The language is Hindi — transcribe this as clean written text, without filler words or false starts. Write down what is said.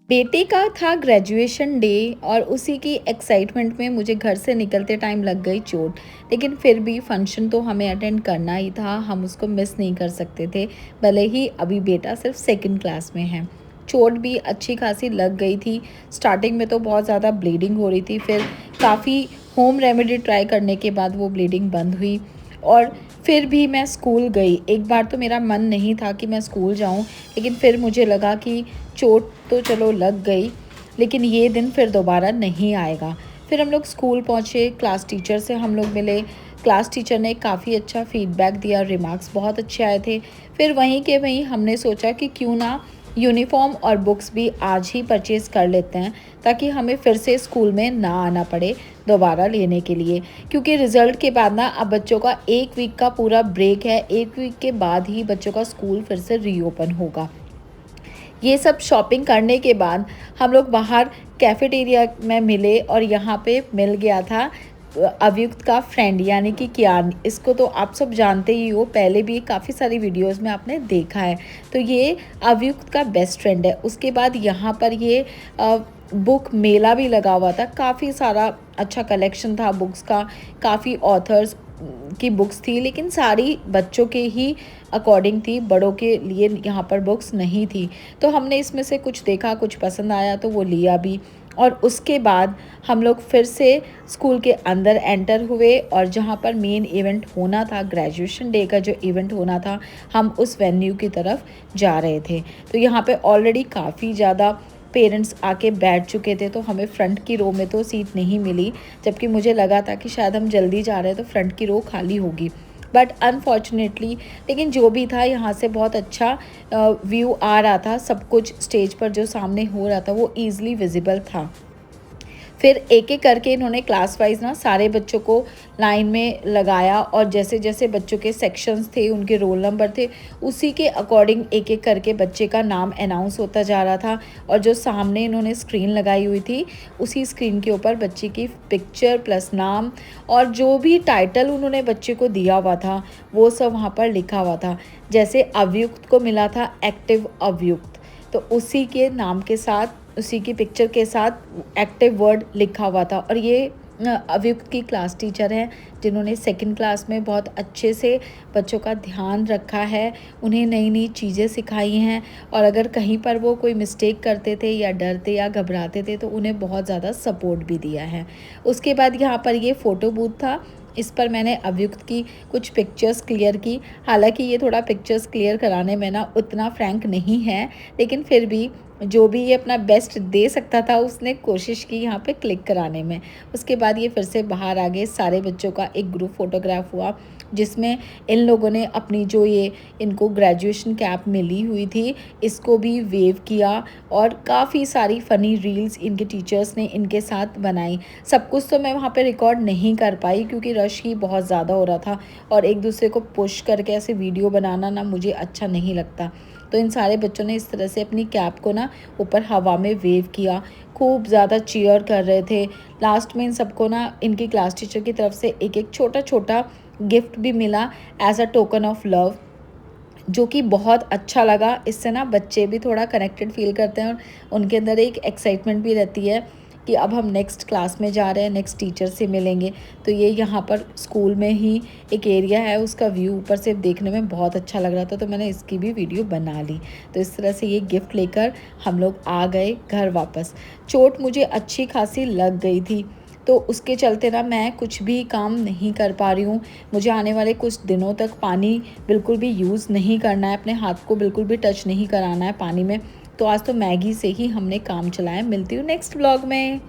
बेटे का था ग्रेजुएशन डे और उसी की एक्साइटमेंट में मुझे घर से निकलते टाइम लग गई चोट। लेकिन फिर भी फंक्शन तो हमें अटेंड करना ही था, हम उसको मिस नहीं कर सकते थे, भले ही अभी बेटा सिर्फ सेकंड क्लास में है। चोट भी अच्छी खासी लग गई थी। स्टार्टिंग में तो बहुत ज़्यादा ब्लीडिंग हो रही थी, फिर काफ़ी होम रेमेडी ट्राई करने के बाद वो ब्लीडिंग बंद हुई और फिर भी मैं स्कूल गई। एक बार तो मेरा मन नहीं था कि मैं स्कूल जाऊं, लेकिन फिर मुझे लगा कि चोट तो चलो लग गई, लेकिन ये दिन फिर दोबारा नहीं आएगा। फिर हम लोग स्कूल पहुँचे, क्लास टीचर से हम लोग मिले। क्लास टीचर ने काफ़ी अच्छा फीडबैक दिया, रिमार्क्स बहुत अच्छे आए थे। फिर वहीं के वहीं हमने सोचा कि क्यों ना यूनिफ़ॉर्म और बुक्स भी आज ही परचेज़ कर लेते हैं, ताकि हमें फिर से स्कूल में ना आना पड़े दोबारा लेने के लिए। क्योंकि रिज़ल्ट के बाद ना अब बच्चों का 1 वीक का पूरा ब्रेक है, 1 वीक के बाद ही बच्चों का स्कूल फिर से रीओपन होगा। ये सब शॉपिंग करने के बाद हम लोग बाहर कैफ़ेटेरिया में मिले और यहाँ पे मिल गया था अवयुक्त का फ्रेंड यानी कि कियान। इसको तो आप सब जानते ही हो, पहले भी काफ़ी सारी वीडियोस में आपने देखा है। तो ये अवयुक्त का बेस्ट फ्रेंड है। उसके बाद यहाँ पर ये बुक मेला भी लगा हुआ था, काफ़ी सारा अच्छा कलेक्शन था बुक्स का, काफ़ी ऑथर्स की बुक्स थी, लेकिन सारी बच्चों के ही अकॉर्डिंग थी, बड़ों के लिए यहाँ पर बुक्स नहीं थी। तो हमने इसमें से कुछ देखा, कुछ पसंद आया तो वो लिया भी। और उसके बाद हम लोग फिर से स्कूल के अंदर एंटर हुए और जहाँ पर मेन इवेंट होना था, ग्रेजुएशन डे का जो इवेंट होना था, हम उस वेन्यू की तरफ जा रहे थे। तो यहाँ पे ऑलरेडी काफ़ी ज़्यादा पेरेंट्स आके बैठ चुके थे, तो हमें फ्रंट की रो में तो सीट नहीं मिली, जबकि मुझे लगा था कि शायद हम जल्दी जा रहे हैं तो फ्रंट की रो खाली होगी। बट अनफॉर्चुनेटली, लेकिन जो भी था, यहाँ से बहुत अच्छा व्यू आ रहा था। सब कुछ स्टेज पर जो सामने हो रहा था वो ईज़िली विजिबल था। फिर एक-एक करके इन्होंने क्लास वाइज़ ना सारे बच्चों को लाइन में लगाया और जैसे-जैसे बच्चों के सेक्शंस थे, उनके रोल नंबर थे, उसी के अकॉर्डिंग एक-एक करके बच्चे का नाम अनाउंस होता जा रहा था। और जो सामने इन्होंने स्क्रीन लगाई हुई थी, उसी स्क्रीन के ऊपर बच्चे की पिक्चर प्लस नाम और जो भी टाइटल उन्होंने बच्चे को दिया हुआ था, वो सब वहाँ पर लिखा हुआ था। जैसे अवयुक्त को मिला था एक्टिव अवयुक्त, तो उसी के नाम के साथ, उसी की पिक्चर के साथ एक्टिव वर्ड लिखा हुआ था। और ये अवयुक्त की क्लास टीचर हैं, जिन्होंने सेकंड क्लास में बहुत अच्छे से बच्चों का ध्यान रखा है, उन्हें नई-नई चीज़ें सिखाई हैं और अगर कहीं पर वो कोई मिस्टेक करते थे या डरते या घबराते थे तो उन्हें बहुत ज़्यादा सपोर्ट भी दिया है। उसके बाद यहाँ पर ये फ़ोटो बूथ था, इस पर मैंने अवयुक्त की कुछ पिक्चर्स क्लियर की। हालाँकि ये थोड़ा पिक्चर्स क्लियर कराने में ना उतना फ्रैंक नहीं है, लेकिन फिर भी जो भी ये अपना बेस्ट दे सकता था उसने कोशिश की यहाँ पे क्लिक कराने में। उसके बाद ये फिर से बाहर आ गए, सारे बच्चों का एक ग्रुप फ़ोटोग्राफ हुआ, जिसमें इन लोगों ने अपनी जो ये इनको ग्रेजुएशन कैप मिली हुई थी, इसको भी वेव किया और काफ़ी सारी फ़नी रील्स इनके टीचर्स ने इनके साथ बनाई। सब कुछ तो मैं वहाँ पे रिकॉर्ड नहीं कर पाई क्योंकि रश ही बहुत ज़्यादा हो रहा था और एक दूसरे को पुश करके ऐसे वीडियो बनाना ना मुझे अच्छा नहीं लगता। तो इन सारे बच्चों ने इस तरह से अपनी कैप को ना ऊपर हवा में वेव किया, खूब ज़्यादा चीयर कर रहे थे। लास्ट में इन सबको ना इनकी क्लास टीचर की तरफ से एक-एक छोटा-छोटा गिफ्ट भी मिला as a token of love, जो कि बहुत अच्छा लगा। इससे ना बच्चे भी थोड़ा कनेक्टेड फ़ील करते हैं और उनके अंदर एक एक्साइटमेंट भी रहती है कि अब हम नेक्स्ट क्लास में जा रहे हैं, नेक्स्ट टीचर से मिलेंगे। तो ये यहाँ पर स्कूल में ही एक एरिया है, उसका व्यू ऊपर से देखने में बहुत अच्छा लग रहा था, तो मैंने इसकी भी वीडियो बना ली। तो इस तरह से ये गिफ्ट लेकर हम लोग आ गए घर वापस। चोट मुझे अच्छी खासी लग गई थी, तो उसके चलते ना मैं कुछ भी काम नहीं कर पा रही हूँ। मुझे आने वाले कुछ दिनों तक पानी बिल्कुल भी यूज़ नहीं करना है, अपने हाथ को बिल्कुल भी टच नहीं कराना है पानी में। तो आज तो मैगी से ही हमने काम चलाया। मिलती हूँ नेक्स्ट व्लॉग में।